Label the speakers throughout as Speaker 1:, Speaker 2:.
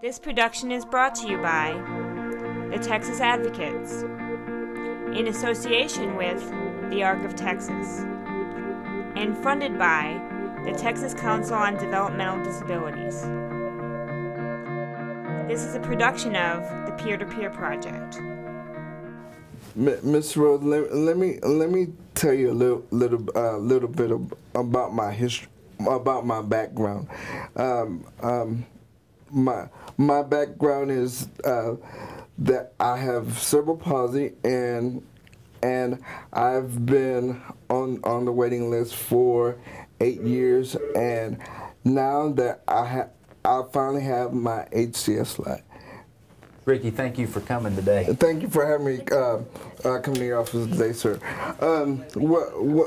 Speaker 1: This production is brought to you by the Texas Advocates, in association with the ARC of Texas, and funded by the Texas Council on Developmental Disabilities. This is a production of the Peer-to-Peer Project.
Speaker 2: Miss Rose, let me tell you a little bit about my history, about my background. My background is that I have cerebral palsy, and I've been on the waiting list for 8 years, and now that I finally have my HCS slot.
Speaker 3: Ricky, thank you for coming today.
Speaker 2: Thank you for having me come to your office today, sir.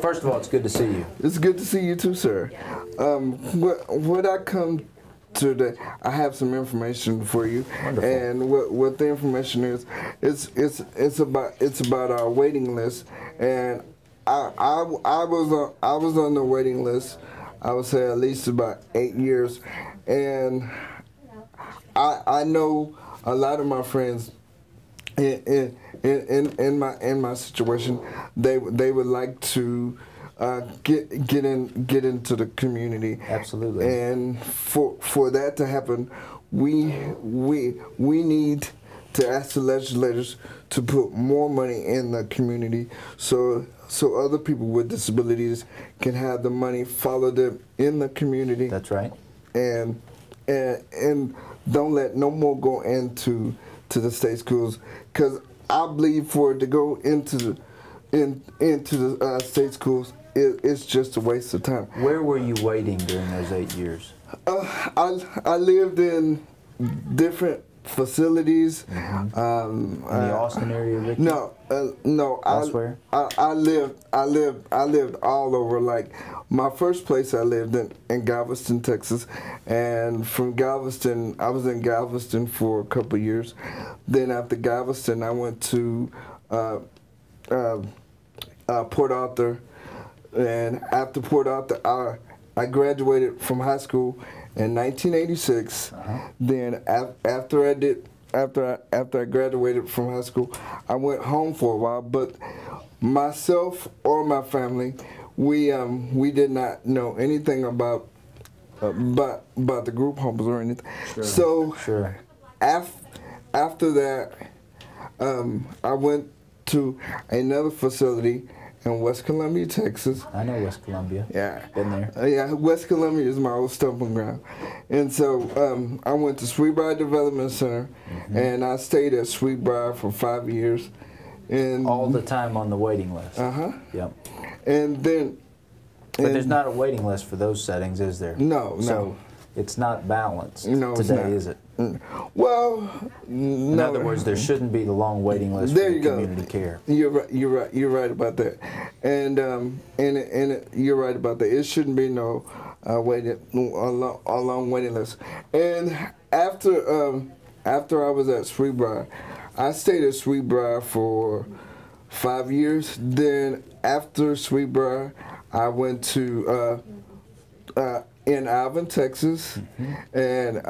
Speaker 3: First of all, it's good to see you.
Speaker 2: It's good to see you too, sir. What I come today, I have some information for you.
Speaker 3: Wonderful.
Speaker 2: And what the information is, it's about our waiting list. And I was on the waiting list, I would say at least about 8 years, and I know a lot of my friends in my situation, they would like to get into the community.
Speaker 3: Absolutely.
Speaker 2: And for that to happen, we need to ask the legislators to put more money in the community, so other people with disabilities can have the money follow them in the community.
Speaker 3: That's right.
Speaker 2: And don't let no more go into the state schools, because I believe for it to go into the state schools, it's just a waste of time.
Speaker 3: Where were you waiting during those 8 years?
Speaker 2: I lived in different facilities.
Speaker 3: Mm-hmm. In the Austin area, Ricky?
Speaker 2: No.
Speaker 3: Elsewhere?
Speaker 2: I lived all over. Like, my first place I lived in Galveston, Texas, and from Galveston, I was in Galveston for a couple of years. Then after Galveston, I went to Port Arthur, and after Port Arthur, I graduated from high school in 1986. Then after I graduated from high school, I went home for a while. But myself or my family, we did not know anything about the group homes or anything.
Speaker 3: Sure.
Speaker 2: So
Speaker 3: sure.
Speaker 2: After that, I went to another facility in West Columbia, Texas.
Speaker 3: I know West Columbia.
Speaker 2: Yeah.
Speaker 3: Been there.
Speaker 2: Yeah, West Columbia is my old stomping ground. And so I went to Sweetbriar Development Center, and I stayed at Sweetbriar for 5 years. And
Speaker 3: all the time on the waiting list. Yep.
Speaker 2: And then...
Speaker 3: But there's not a waiting list for those settings, is there?
Speaker 2: No,
Speaker 3: so it's not balanced
Speaker 2: today,
Speaker 3: it's not. Is it?
Speaker 2: Well,
Speaker 3: in other words, there shouldn't be the long waiting list for community care.
Speaker 2: You're right. You're right about that, and you're right about that. It shouldn't be no a long waiting list. And after I was at Sweetbriar, I stayed at Sweetbriar for 5 years. Then after Sweetbriar, I went to in Alvin, Texas, and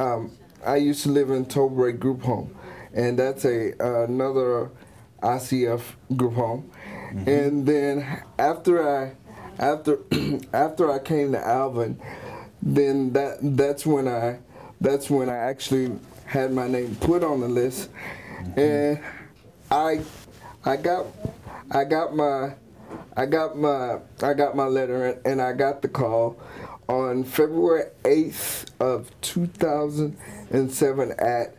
Speaker 2: I used to live in Tollbreak Group Home, and that's another ICF group home. And then after I came to Alvin, then that's when I actually had my name put on the list, and I got my letter, and I got the call on February 8th of 2007 at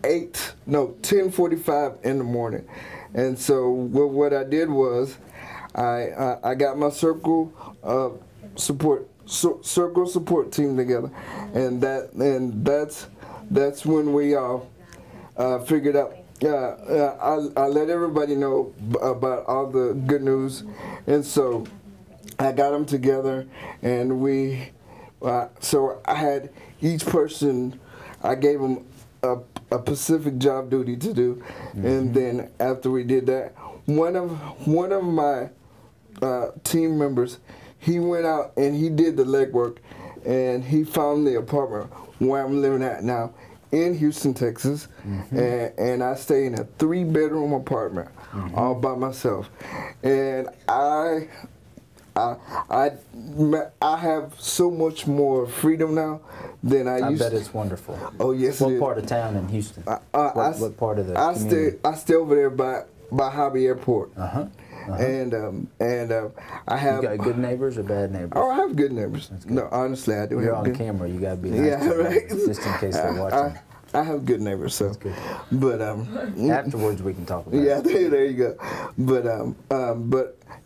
Speaker 2: 10:45 in the morning. And so what I did was I got my circle support team together, and that's when we all figured out. I let everybody know about all the good news, and so I got them together, and so I had each person, I gave them a specific job duty to do, and then after we did that, one of my team members, he went out and he did the legwork, and he found the apartment where I'm living at now in Houston, Texas, and I stay in a 3-bedroom apartment all by myself, and I have so much more freedom now than I used to.
Speaker 3: I bet it's wonderful.
Speaker 2: Oh yes,
Speaker 3: what
Speaker 2: it is.
Speaker 3: Part of town in Houston? What part of the community?
Speaker 2: I stay over there by Hobby Airport. And I have.
Speaker 3: You got good neighbors or bad neighbors?
Speaker 2: Oh, I have good neighbors.
Speaker 3: Good.
Speaker 2: No, honestly, I do.
Speaker 3: You're
Speaker 2: have
Speaker 3: on
Speaker 2: good.
Speaker 3: camera. You got to be nice to
Speaker 2: right.
Speaker 3: them, just in case they're watching.
Speaker 2: I have good neighbors, so.
Speaker 3: That's good.
Speaker 2: But
Speaker 3: afterwards we can talk about
Speaker 2: yeah,
Speaker 3: it.
Speaker 2: there you go. But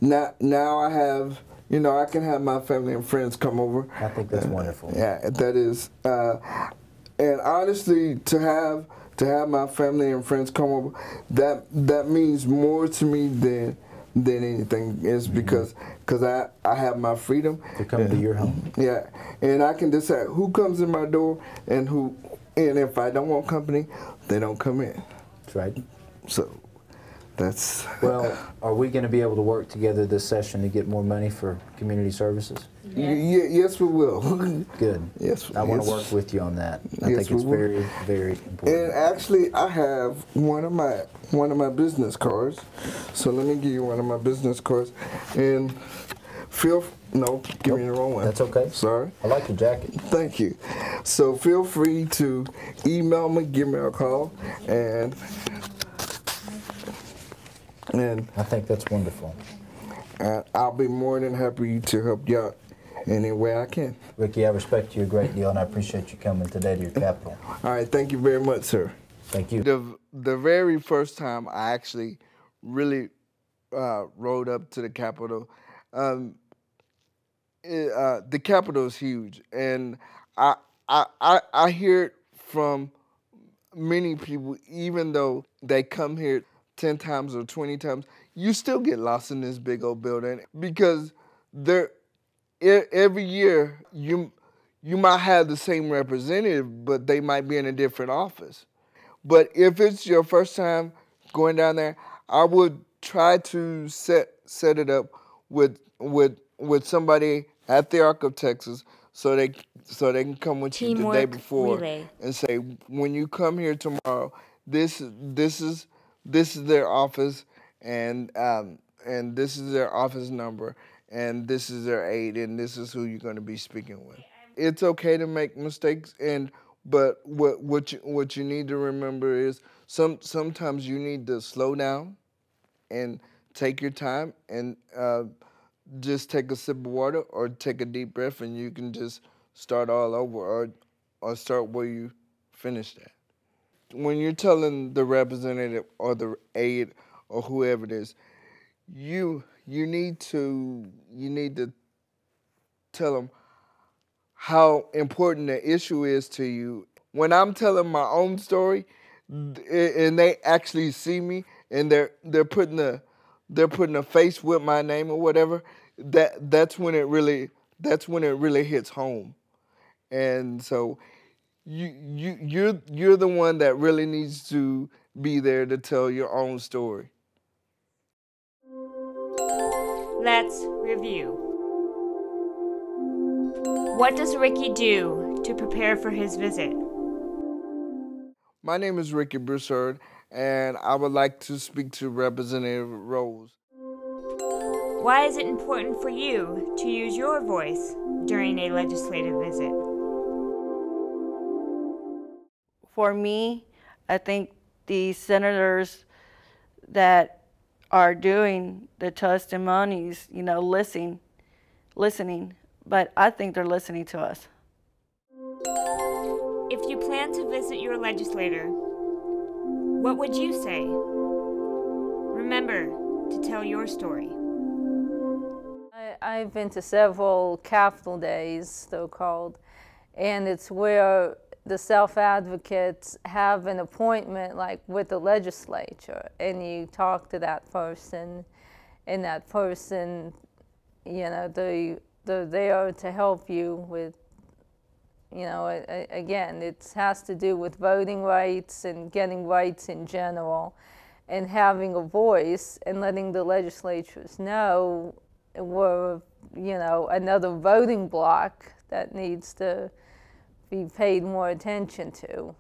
Speaker 2: now I have, you know, I can have my family and friends come over.
Speaker 3: I think that's wonderful.
Speaker 2: Yeah, that is. And honestly, to have my family and friends come over, that means more to me than anything. Is because I have my freedom.
Speaker 3: To come to your home.
Speaker 2: Yeah, and I can decide who comes in my door and if I don't want company, they don't come in.
Speaker 3: That's right.
Speaker 2: So that's.
Speaker 3: Well, are we going to be able to work together this session to get more money for community services?
Speaker 2: Yes, we will.
Speaker 3: Good.
Speaker 2: Yes,
Speaker 3: I want to work with you on that. I think it's very, very important.
Speaker 2: And actually, I have one of my business cards. So let me give you one of my business cards. And no, give me the wrong one.
Speaker 3: That's okay.
Speaker 2: Sorry.
Speaker 3: I like your jacket.
Speaker 2: Thank you. So feel free to email me, give me a call, and
Speaker 3: I think that's wonderful.
Speaker 2: I'll be more than happy to help you out any way I can.
Speaker 3: Ricky, I respect you a great deal, and I appreciate you coming today to your capital.
Speaker 2: All right, thank you very much, sir.
Speaker 3: Thank you.
Speaker 2: The very first time I actually really rode up to the Capitol, the Capitol is huge, and I hear it from many people, even though they come here 10 times or 20 times, you still get lost in this big old building because every year you might have the same representative, but they might be in a different office. But if it's your first time going down there, I would try to set it up with somebody at the Arc of Texas so they can come with you the day before and say, when you come here tomorrow, this is their office, and this is their office number, and this is their aide, and this is who you're going to be speaking with. It's okay to make mistakes, but what you need to remember is sometimes you need to slow down and take your time and just take a sip of water or take a deep breath, and you can just start all over or start where you finished at. When you're telling the representative or the aide or whoever it is, you need to tell them how important the issue is to you. When I'm telling my own story, and they actually see me, and they're putting a face with my name or whatever, that's when it really hits home. And so you're the one that really needs to be there to tell your own story.
Speaker 1: Let's review. What does Ricky do to prepare for his visit?
Speaker 2: My name is Ricky Broussard, and I would like to speak to Representative Rose.
Speaker 1: Why is it important for you to use your voice during a legislative visit?
Speaker 4: For me, I think the senators that are doing the testimonies, listening, but I think they're listening to us.
Speaker 1: If you plan to visit your legislator, what would you say? Remember to tell your story.
Speaker 5: I've been to several Capitol days, so-called, and it's where the self-advocates have an appointment like with the legislature, and you talk to that person, and that person, they're there to help you with, again, it has to do with voting rights and getting rights in general, and having a voice and letting the legislatures know we're, another voting bloc that needs to be paid more attention to.